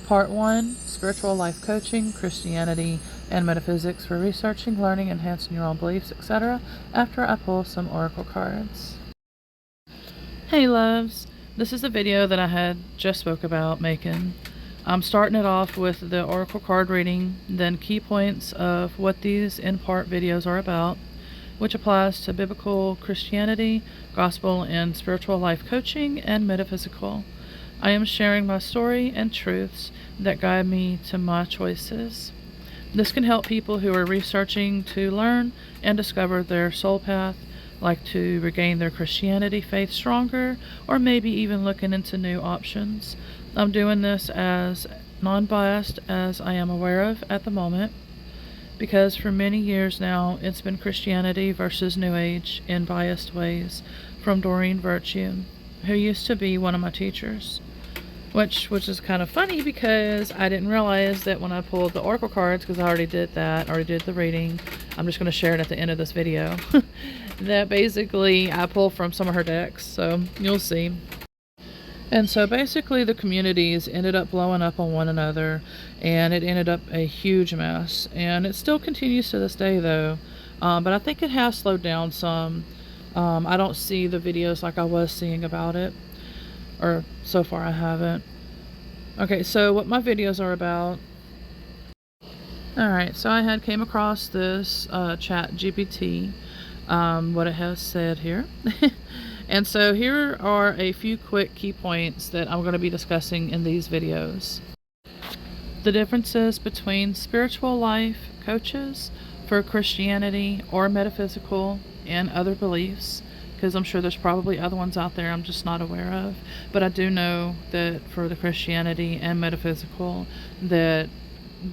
Part 1, Spiritual Life Coaching, Christianity, and Metaphysics for Researching, Learning, Enhancing Your Own Beliefs, etc. after I pull some oracle cards. Hey loves, this is a video that I had just spoke about making. I'm starting it off with the oracle card reading, then key points of what these in-part videos are about, which applies to biblical Christianity, gospel and spiritual life coaching, and metaphysical. I am sharing my story and truths that guide me to my choices. This can help people who are researching to learn and discover their soul path, like to regain their Christianity faith stronger, or maybe even looking into new options. I'm doing this as non-biased as I am aware of at the moment, because for many years now it's been Christianity versus New Age in biased ways from Doreen Virtue, who used to be one of my teachers. Which is kind of funny because I didn't realize that when I pulled the oracle cards, because I already did the reading, I'm just going to share it at the end of this video, that basically I pulled from some of her decks, so you'll see. And so basically the communities ended up blowing up on one another, and it ended up a huge mess, and it still continues to this day though, but I think it has slowed down some. I don't see the videos like I was seeing about it, or so far I haven't. Okay, so what my videos are about. Alright, so I came across this chat GPT, what it has said here. And so here are a few quick key points that I'm going to be discussing in these videos. The differences between spiritual life coaches for Christianity or metaphysical and other beliefs, because I'm sure there's probably other ones out there I'm just not aware of. But I do know that for the Christianity and metaphysical, that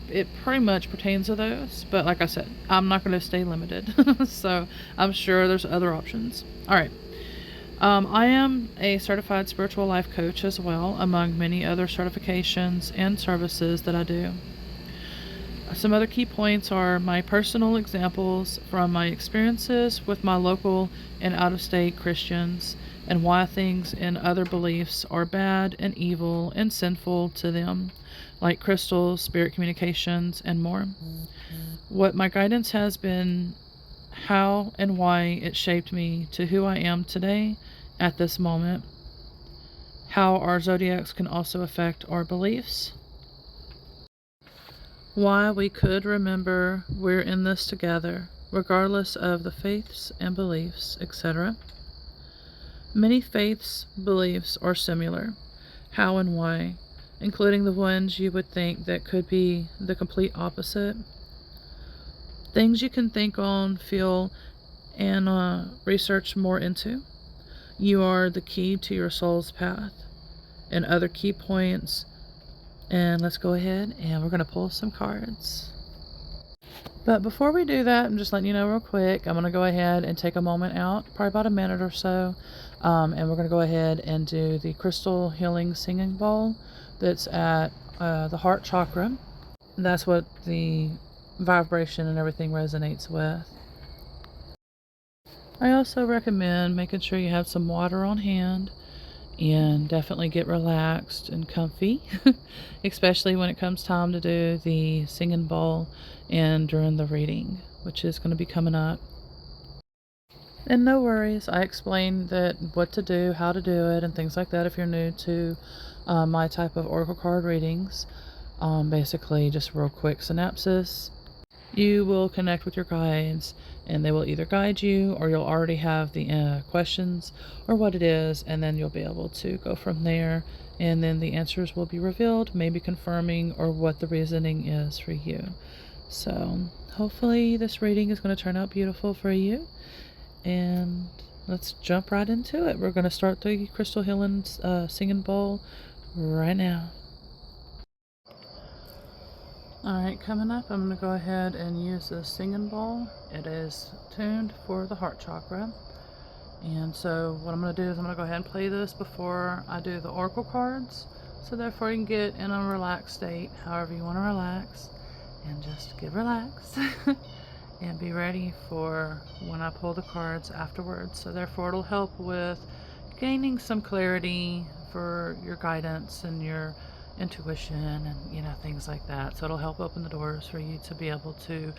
it pretty much pertains to those. But like I said, I'm not going to stay limited. So I'm sure there's other options. Alright. I am a certified spiritual life coach as well, among many other certifications and services that I do. Some other key points are my personal examples from my experiences with my local and out-of-state Christians, and why things in other beliefs are bad and evil and sinful to them, like crystals, spirit communications, and more. What my guidance has been, how and why it shaped me to who I am today at this moment, how our zodiacs can also affect our beliefs, why we could remember we're in this together, regardless of the faiths and beliefs, etc. Many faiths, beliefs are similar, how and why, including the ones you would think that could be the complete opposite. Things you can think on, feel, and research more into. You are the key to your soul's path, and other key points. And let's go ahead and we're going to pull some cards. But before we do that, I'm just letting you know real quick, I'm going to go ahead and take a moment out, probably about a minute or so, and we're going to go ahead and do the crystal healing singing bowl that's at the heart chakra. That's what the vibration and everything resonates with. I also recommend making sure you have some water on hand, and definitely get relaxed and comfy, especially when it comes time to do the singing bowl and during the reading, which is going to be coming up. And no worries, I explained that what to do, how to do it, and things like that if you're new to my type of oracle card readings. Basically, just a real quick synopsis. You will connect with your guides, and they will either guide you, or you'll already have the questions or what it is, and then you'll be able to go from there, and then the answers will be revealed, maybe confirming or what the reasoning is for you. So hopefully this reading is going to turn out beautiful for you, and let's jump right into it. We're going to start the crystal healing singing bowl right now. Alright, coming up, I'm going to go ahead and use this singing bowl. It is tuned for the heart chakra. And so what I'm going to do is I'm going to go ahead and play this before I do the oracle cards. So therefore you can get in a relaxed state, however you want to relax. And just get relaxed. And be ready for when I pull the cards afterwards. So therefore it'll help with gaining some clarity for your guidance and your intuition and, you know, things like that. So it'll help open the doors for you to be able to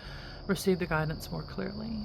receive the guidance more clearly.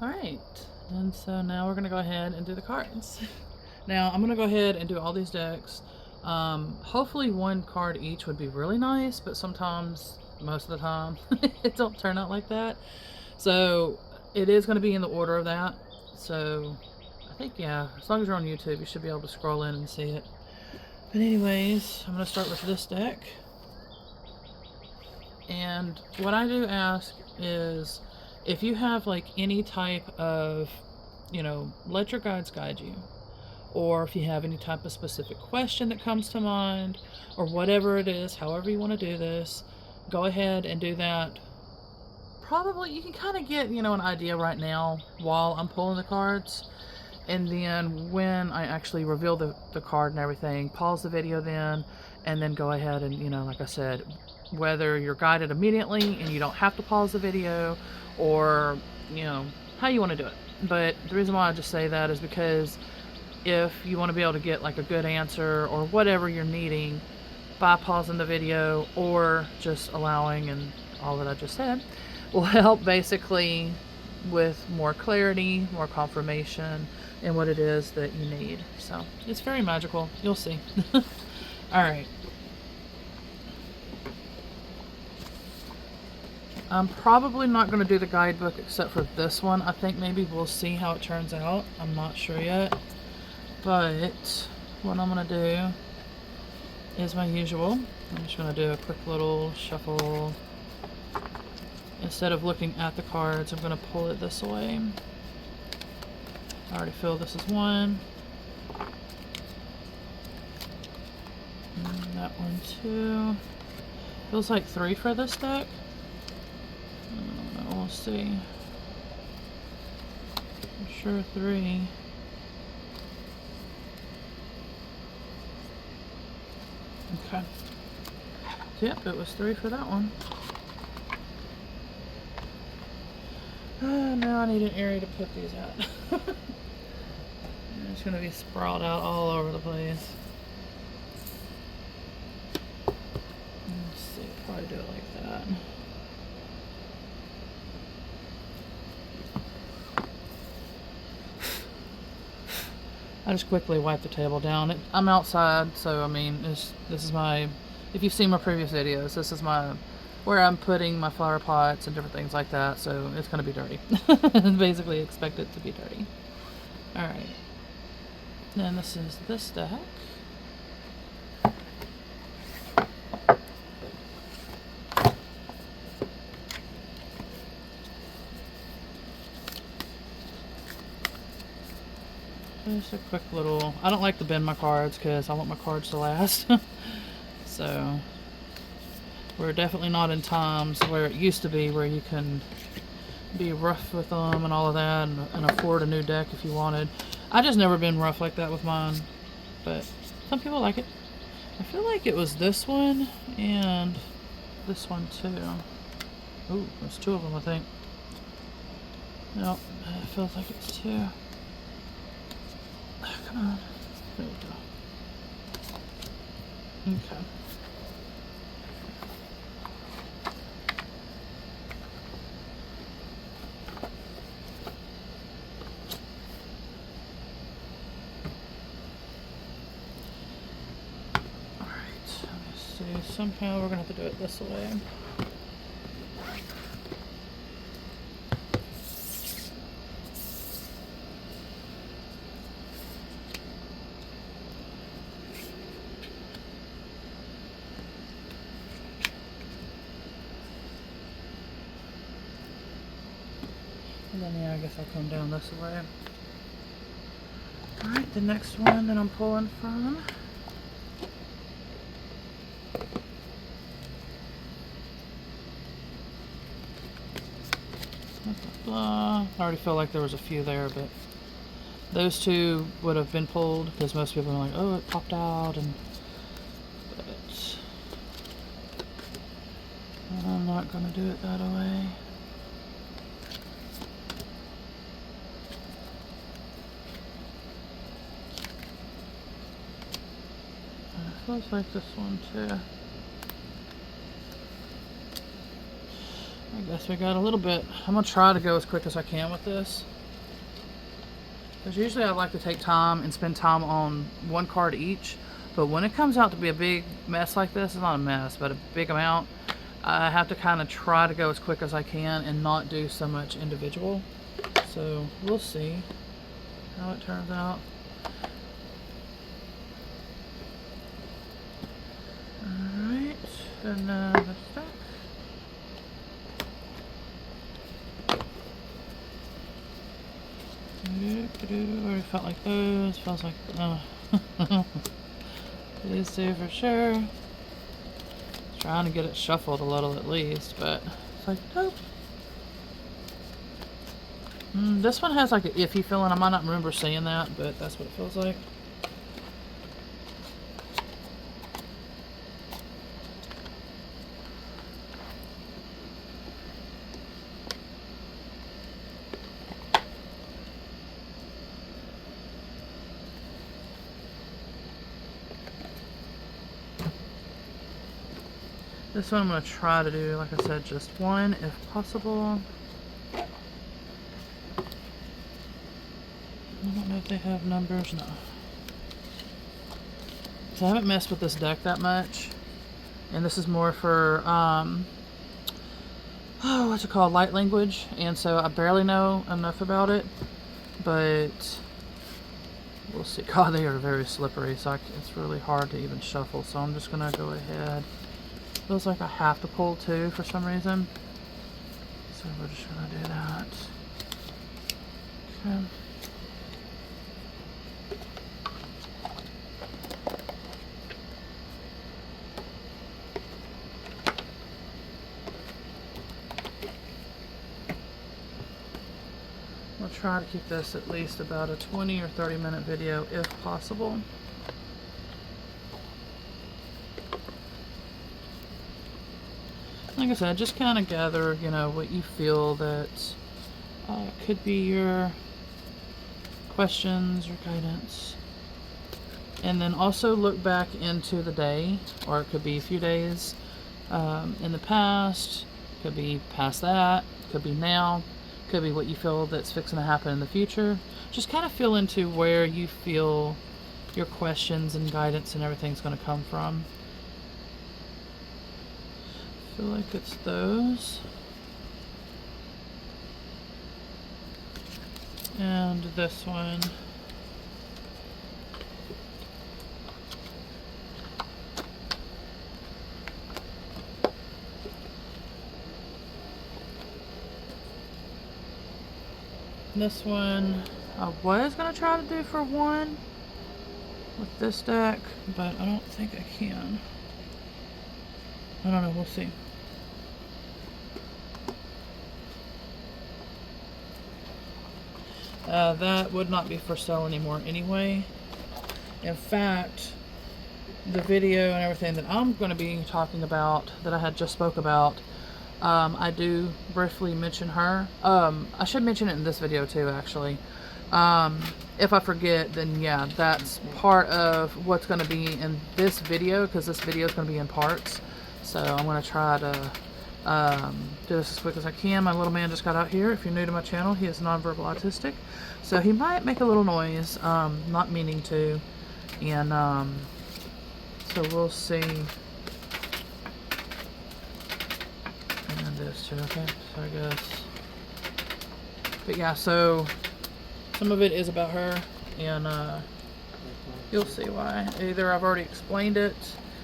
Alright, and so now we're going to go ahead and do the cards. Now I'm going to go ahead and do all these decks. Hopefully one card each would be really nice, but sometimes, most of the time, it don't turn out like that. So it is going to be in the order of that. So I think, yeah, as long as you're on YouTube, you should be able to scroll in and see it. But anyways, I'm going to start with this deck. And what I do ask is, if you have like any type of, you know, let your guides guide you, or if you have any type of specific question that comes to mind, or whatever it is, however you want to do this, go ahead and do that. Probably you can kind of get, you know, an idea right now while I'm pulling the cards, and then when I actually reveal the card and everything, pause the video then, and then go ahead and, you know, like I said, whether you're guided immediately and you don't have to pause the video, or, you know, how you want to do it. But the reason why I just say that is because if you want to be able to get like a good answer or whatever you're needing by pausing the video or just allowing, and all that I just said will help basically with more clarity, more confirmation in what it is that you need. So it's very magical. You'll see. All right. I'm probably not going to do the guidebook except for this one. I think maybe we'll see how it turns out. I'm not sure yet. But what I'm going to do is my usual. I'm just going to do a quick little shuffle. Instead of looking at the cards, I'm going to pull it this way. I already feel this is one. And that one too. Feels like 3 for this deck. We'll see. I'm sure 3. Okay. Yep, it was 3 for that one. Now I need an area to put these at. It's going to be sprawled out all over the place. Let's see, probably do it like that. I just quickly wipe the table down. I'm outside, so I mean, this is my, if you've seen my previous videos, this is my where I'm putting my flower pots and different things like that, so it's going to be dirty. Basically expect it to be dirty. Alright. Then this is this deck. Just a quick little... I don't like to bend my cards because I want my cards to last. So, we're definitely not in times where it used to be where you can be rough with them and all of that and afford a new deck if you wanted. I just never been rough like that with mine, but some people like it. I feel like it was this one and this one too. Ooh, there's two of them, I think. Nope, it feels like it's two. Come on. There we go. Okay. Alright, let me see. Somehow we're going to have to do it this way. And then, yeah, I guess I'll come down this way. Alright, the next one that I'm pulling from. Blah, blah, blah. I already felt like there was a few there, but those two would have been pulled because most people are like, oh, it popped out, and but I'm not going to do it that way. Feels like this one too. I guess we got a little bit. I'm gonna try to go as quick as I can with this, because usually I like to take time and spend time on one card each, but when it comes out to be a big mess like this, it's not a mess but a big amount, I have to kind of try to go as quick as I can and not do so much individual. So we'll see how it turns out. Another stack. Already felt like those. Feels like these two for sure. Trying to get it shuffled a little at least, but it's like nope. This one has like an iffy feeling. I might not remember seeing that, but that's what it feels like. This one I'm going to try to do, like I said, just one if possible. I don't know if they have numbers. No. So I haven't messed with this deck that much. And this is more for, what's it called? Light language. And so I barely know enough about it. But we'll see. God, they are very slippery. So it's really hard to even shuffle. So I'm just going to go ahead. Feels like I have to pull two for some reason. So we're just going to do that. Okay. We'll try to keep this at least about a 20 or 30 minute video if possible. Like I said, just kind of gather, you know, what you feel that could be your questions or guidance. And then also look back into the day, or it could be a few days in the past, could be past that, could be now, could be what you feel that's fixing to happen in the future. Just kind of feel into where you feel your questions and guidance and everything's going to come from. feel like it's those. And this one. This one I was going to try to do for one with this deck, but I don't think I can. I don't know, we'll see. That would not be for sale anymore anyway. In fact, the video and everything that I'm going to be talking about, that I had just spoke about, I do briefly mention her. I should mention it in this video too, actually. If I forget, then yeah, that's part of what's going to be in this video, because this video is going to be in parts. So I'm going to try to do this as quick as I can. My little man just got out here. If you're new to my channel, he is nonverbal autistic, so he might make a little noise, not meaning to, and so we'll see. And this too, okay, so I guess, but yeah, so some of it is about her, and you'll see why. Either I've already explained it.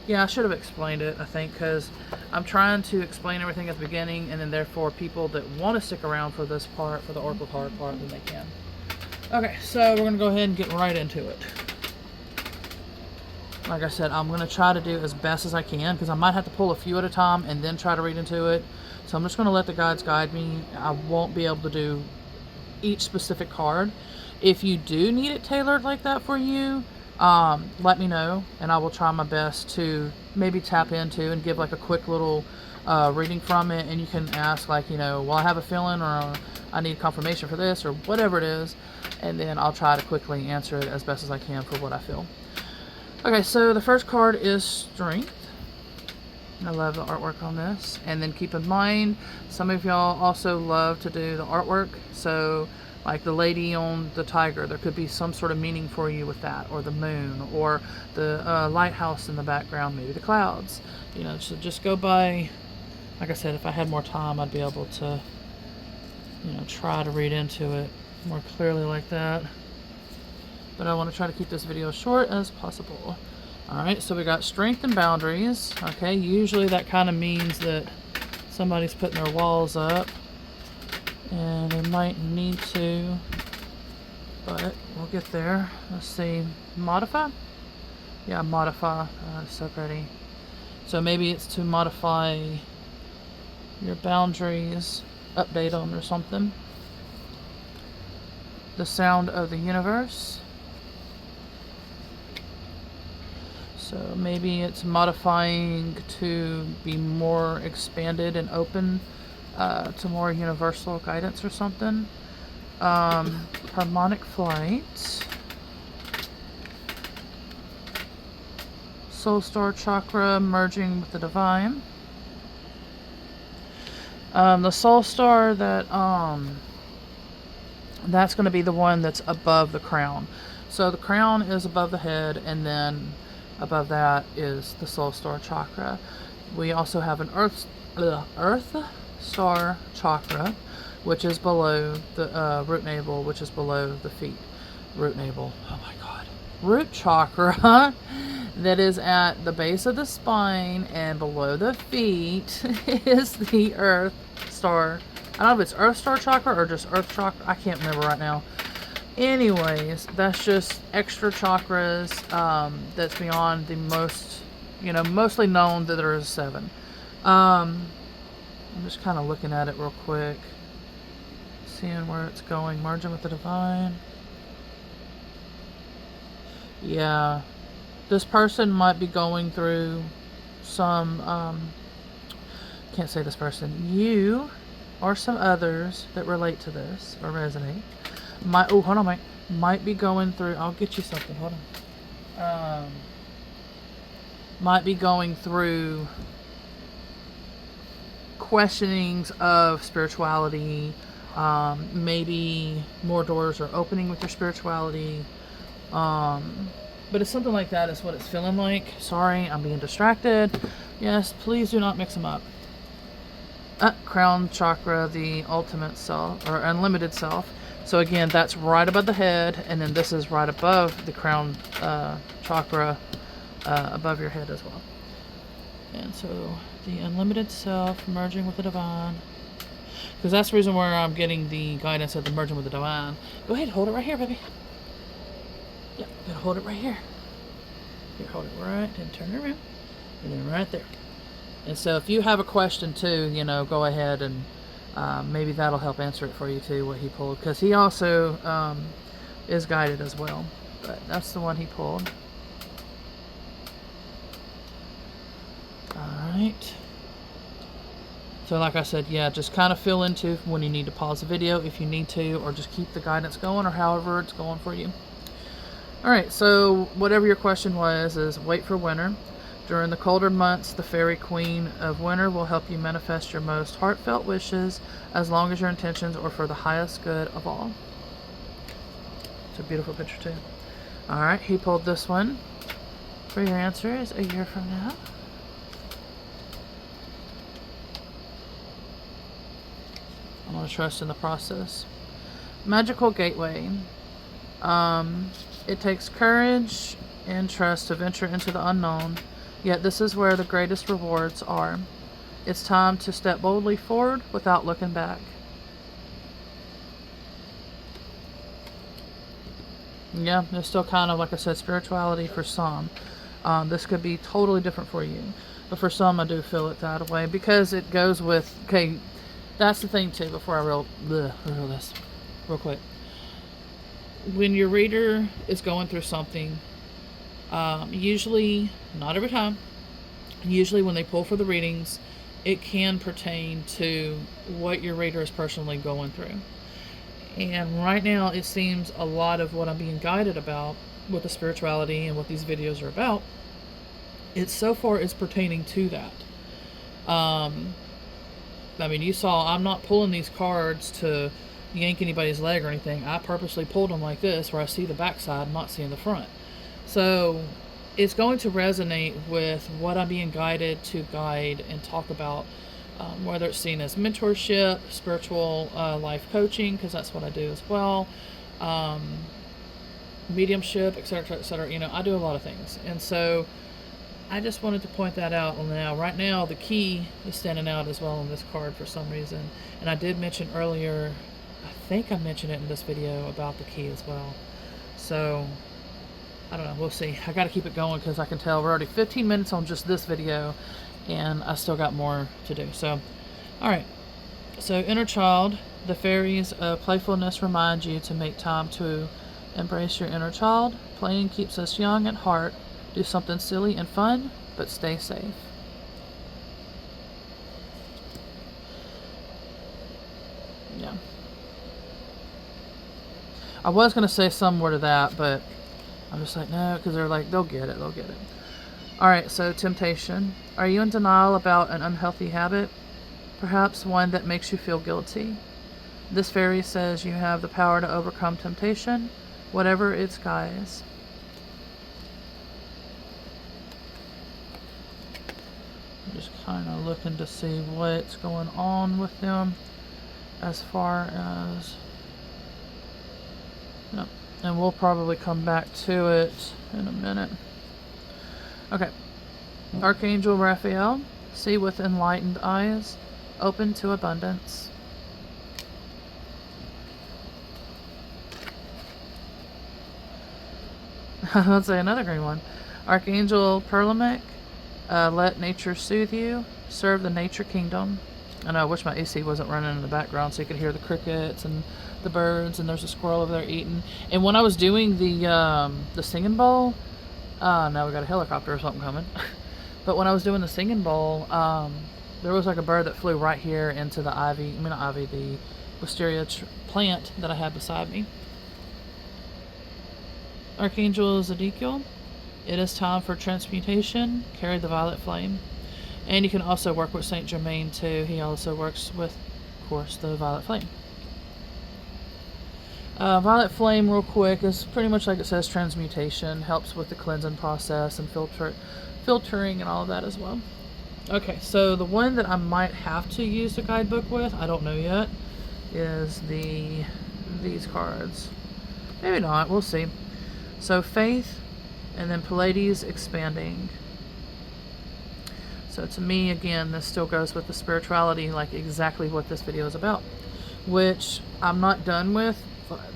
Yeah, I should have explained it, I think, because I'm trying to explain everything at the beginning, and then therefore people that want to stick around for this part, for the Oracle card part, then they can. Okay, so we're going to go ahead and get right into it. Like I said, I'm going to try to do as best as I can, because I might have to pull a few at a time and then try to read into it. So I'm just going to let the guides guide me. I won't be able to do each specific card. If you do need it tailored like that for you, let me know, and I will try my best to maybe tap into and give like a quick little reading from it, and you can ask, like, you know, well, I have a feeling, or I need confirmation for this, or whatever it is, and then I'll try to quickly answer it as best as I can for what I feel. Okay, so the first card is Strength. I love the artwork on this. And then keep in mind, some of y'all also love to do the artwork, so like the lady on the tiger, there could be some sort of meaning for you with that, or the moon, or the lighthouse in the background, maybe the clouds. You know, so just go by, like I said, if I had more time, I'd be able to, you know, try to read into it more clearly like that. But I want to try to keep this video as short as possible. Alright, so we got Strength and Boundaries. Okay, usually that kind of means that somebody's putting their walls up, and they might need to, but we'll get there. Let's see, modify? Yeah, modify. It's so pretty. So maybe it's to modify your boundaries, update them or something. The Sound of the Universe. So maybe it's modifying to be more expanded and open to more universal guidance or something. Harmonic Flight. Soul Star Chakra, merging with the Divine. The Soul Star, that's going to be the one that's above the crown. So the crown is above the head, and then above that is the Soul Star Chakra. We also have an Earth Star Chakra, which is below the root navel, which is below the feet. Root navel, oh my god. Root Chakra, that is at the base of the spine, and below the feet is the Earth Star. I don't know if it's Earth Star Chakra or just Earth Chakra. I can't remember right now. Anyways, that's just extra chakras that's beyond the most, you know, mostly known that there is 7. I'm just kind of looking at it real quick, seeing where it's going. Merging with the Divine. Yeah, this person might be going through some, can't say this person, you or some others that relate to this or resonate. Might be going through, I'll get you something, hold on. Might be going through questionings of spirituality. Maybe more doors are opening with your spirituality. But it's something like that is what it's feeling like. Sorry, I'm being distracted. Yes, please do not mix them up. crown chakra, the ultimate self, or unlimited self. So again, that's right above the head, and then this is right above the crown chakra, above your head as well. And so the unlimited self merging with the divine, because that's the reason where I'm getting the guidance of the merging with the divine. Go ahead, hold it right here, baby. Yep, gotta hold it right here. Here, hold it right, and turn it around, and then right there. And so if you have a question too, you know, go ahead and maybe that'll help answer it for you too, what he pulled, because he also is guided as well. But that's the one he pulled. Alright. So like I said, yeah, just kind of feel into when you need to pause the video if you need to, or just keep the guidance going, or however it's going for you. Alright, so whatever your question was is wait for winter. During the colder months, the fairy queen of winter will help you manifest your most heartfelt wishes as long as your intentions are for the highest good of all. It's a beautiful picture too. Alright, he pulled this one for your answers a year from now. I'm going to trust in the process. Magical gateway. It takes courage and trust to venture into the unknown, yet this is where the greatest rewards are. It's time to step boldly forward without looking back. Yeah, there's still kind of, like I said, spirituality for some. This could be totally different for you. But for some, I do feel it that way, because it goes with, okay, that's the thing too, before I reveal this real quick. When your reader is going through something, usually, not every time, usually when they pull for the readings, it can pertain to what your reader is personally going through. And right now, it seems a lot of what I'm being guided about with the spirituality and what these videos are about, it so far is pertaining to that. I mean, you saw I'm not pulling these cards to yank anybody's leg or anything. I purposely pulled them like this, where I see the backside, not seeing the front. So it's going to resonate with what I'm being guided to guide and talk about, whether it's seen as mentorship, spiritual life coaching, because that's what I do as well, mediumship, etc., etc. You know, I do a lot of things, and so I just wanted to point that out. Now, right now, the key is standing out as well on this card for some reason, and I did mention earlier, I think I mentioned it in this video about the key as well. So I don't know, we'll see. I got to keep it going, because I can tell we're already 15 minutes on just this video, and I still got more to do. So, alright. So, inner child, the fairies of playfulness remind you to make time to embrace your inner child. Playing keeps us young at heart. Do something silly and fun, but stay safe. Yeah. I was going to say some more to that, but I'm just like, no, because they're like, they'll get it. Alright, so temptation. Are you in denial about an unhealthy habit? Perhaps one that makes you feel guilty? This fairy says you have the power to overcome temptation, whatever its guise. I'm just kind of looking to see what's going on with them as far as... Yep. And we'll probably come back to it in a minute. Okay. Archangel Raphael, see with enlightened eyes, open to abundance. Let's say another green one. Archangel Perlamec, let nature soothe you, serve the nature kingdom. I know, I wish my AC wasn't running in the background so you could hear the crickets and the birds, and there's a squirrel over there eating. And when I was doing the singing bowl, now we got a helicopter or something coming. But when I was doing the singing bowl, there was like a bird that flew right here into the the wisteria plant that I had beside me. Archangel Ezekiel, it is time for transmutation. Carry the violet flame. And you can also work with Saint Germain too. He also works with, of course, the violet flame. Violet flame, real quick, is pretty much like it says, transmutation. Helps with the cleansing process and filtering and all of that as well. Okay, so the one that I might have to use the guidebook with, I don't know yet, is these cards. Maybe not, we'll see. So faith, and then Pleiades expanding. So to me, again, this still goes with the spirituality, like exactly what this video is about, which I'm not done with.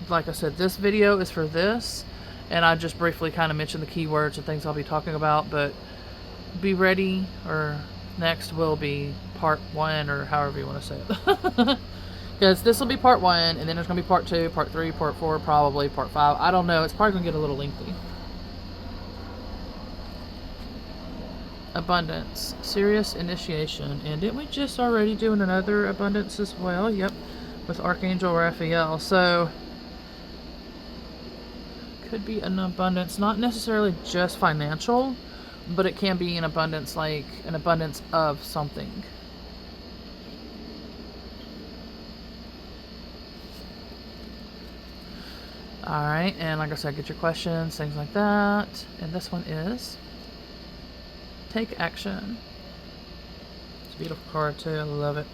Like I said, this video is for this, and I just briefly kind of mentioned the keywords and things I'll be talking about, but be ready, or next will be part 1, or however you want to say it. Because this will be part 1, and then there's going to be part 2, part 3, part 4, probably part 5. I don't know. It's probably going to get a little lengthy. Abundance. Serious initiation. And didn't we just already do another abundance as well? Yep. With Archangel Raphael. So, could be an abundance, not necessarily just financial, but it can be an abundance, like an abundance of something. Alright, and like I said, get your questions, things like that. And this one is take action. It's a beautiful card too, I love it.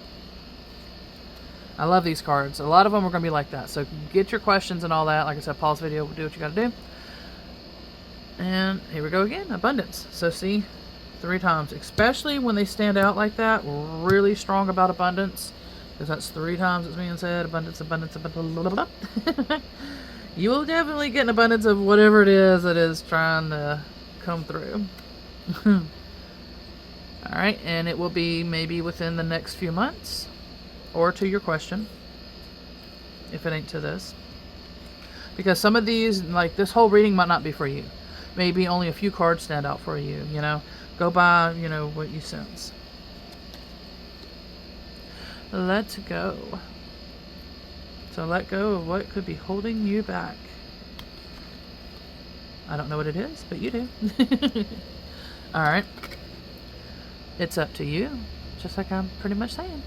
I love these cards. A lot of them are going to be like that. So get your questions and all that. Like I said, pause the video, do what you got to do. And here we go again, abundance. So see, 3 times, especially when they stand out like that, really strong about abundance, because that's 3 times it's being said, abundance, abundance, abundance, blah, blah, blah. You will definitely get an abundance of whatever it is that is trying to come through. Alright, and it will be maybe within the next few months, or to your question, if it ain't to this. Because some of these, like this whole reading might not be for you. Maybe only a few cards stand out for you, you know. Go by, you know, what you sense. Let go. So let go of what could be holding you back. I don't know what it is, but you do. Alright. It's up to you, just like I'm pretty much saying.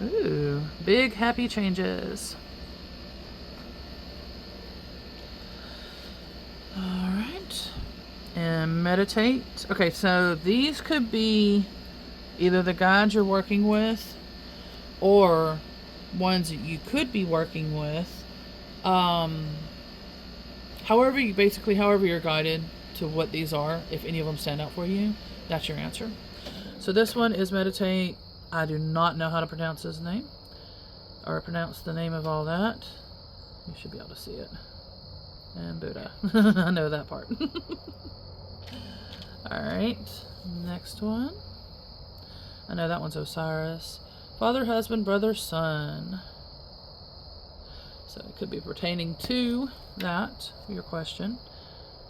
Ooh, big happy changes. Alright. And meditate. Okay, so these could be either the guides you're working with, or ones that you could be working with. However you're guided to what these are, if any of them stand out for you, that's your answer. So this one is meditate. I do not know how to pronounce his name, or pronounce the name of all that. You should be able to see it. And Buddha. I know that part. Alright, next one. I know that one's Osiris. Father, husband, brother, son. So it could be pertaining to that, your question.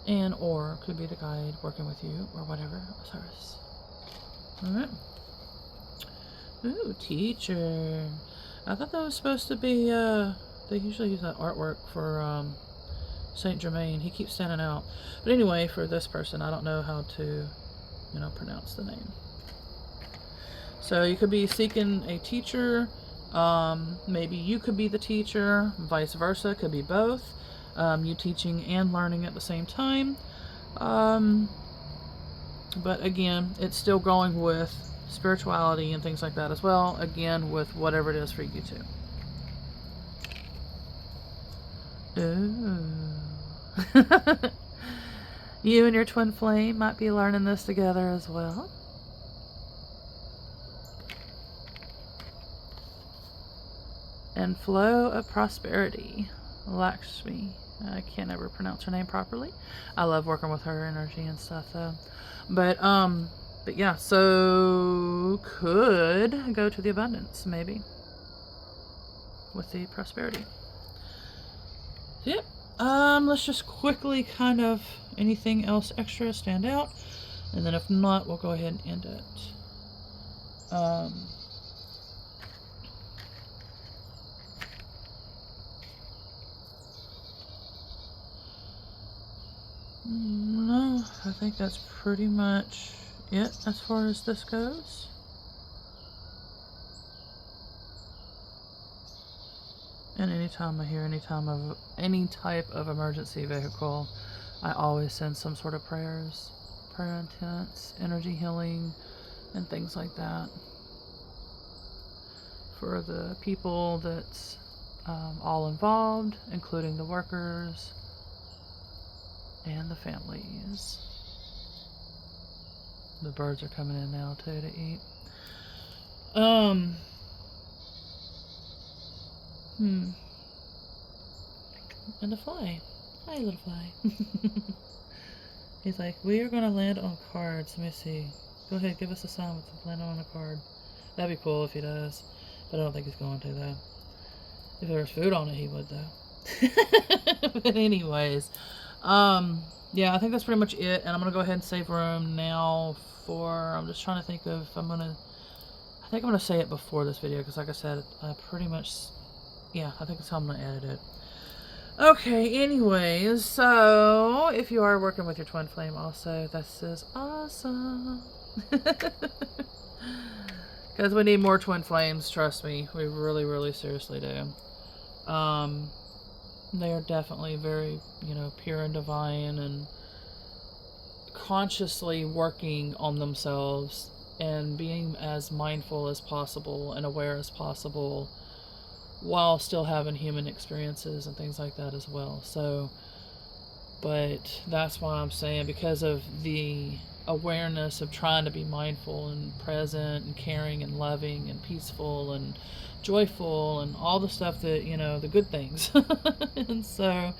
And or could be the guide working with you, or whatever. Osiris. Alright. Ooh, teacher. I thought that was supposed to be, they usually use that artwork for, Saint Germain. He keeps standing out. But anyway, for this person, I don't know how to, you know, pronounce the name. So you could be seeking a teacher. Maybe you could be the teacher. Vice versa. Could be both. You teaching and learning at the same time. But again, it's still going with spirituality and things like that as well. Again, with whatever it is for you too. Ooh. You and your twin flame might be learning this together as well. And flow of prosperity. Lakshmi. I can't ever pronounce her name properly. I love working with her energy and stuff though. But yeah, so could go to the abundance maybe with the prosperity. Yep. Let's just quickly kind of anything else extra stand out, and then if not, we'll go ahead and end it. No, I think that's pretty much it as far as this goes. And anytime I hear any type of emergency vehicle, I always send some sort of prayers, prayer intents, energy healing, and things like that for the people that's all involved, including the workers and the families. The birds are coming in now too to eat. And the fly. Hi, little fly. He's like, we are going to land on cards. Let me see. Go ahead, give us a sign with landing on a card. That'd be cool if he does. But I don't think he's going to, though. If there was food on it, he would, though. But anyways. Yeah, I think that's pretty much it. And I'm going to go ahead and save room now for... I'm just trying to think of... I think I'm going to say it before this video. Because like I said, I pretty much... Yeah, I think that's how I'm going to edit it. Okay, anyways, so if you are working with your twin flame also, this is awesome. Because we need more twin flames, trust me. We really, really seriously do. They are definitely very, pure and divine and consciously working on themselves and being as mindful as possible and aware as possible, while still having human experiences and things like that as well. So, but that's why I'm saying, because of the awareness of trying to be mindful and present and caring and loving and peaceful and joyful and all the stuff that, the good things. And so,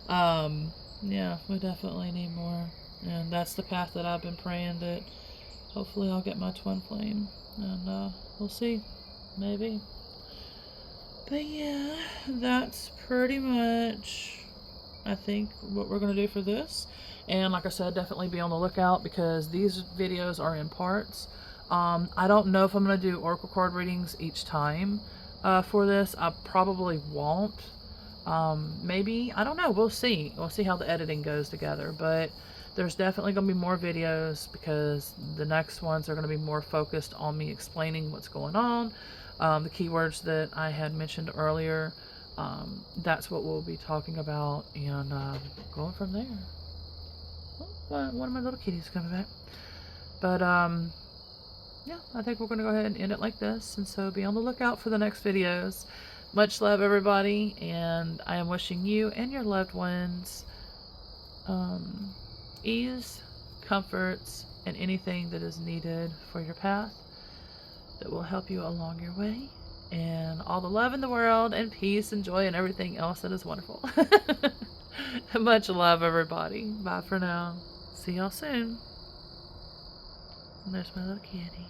yeah, we definitely need more. And that's the path that I've been praying, that hopefully I'll get my twin flame. And we'll see. Maybe. But yeah, that's pretty much, I think, what we're going to do for this. And like I said, definitely be on the lookout, because these videos are in parts. I don't know if I'm going to do oracle card readings each time for this. I probably won't. Maybe, I don't know. We'll see. We'll see how the editing goes together. But there's definitely going to be more videos, because the next ones are going to be more focused on me explaining what's going on. The keywords that I had mentioned earlier, that's what we'll be talking about, and going from there. Oh, one of my little kitties coming back. But yeah, I think we're going to go ahead and end it like this, and so be on the lookout for the next videos. Much love, everybody, and I am wishing you and your loved ones ease, comforts, and anything that is needed for your path that will help you along your way, and all the love in the world, and peace and joy and everything else that is wonderful. Much love, everybody. Bye for now. See y'all soon. And there's my little kitty.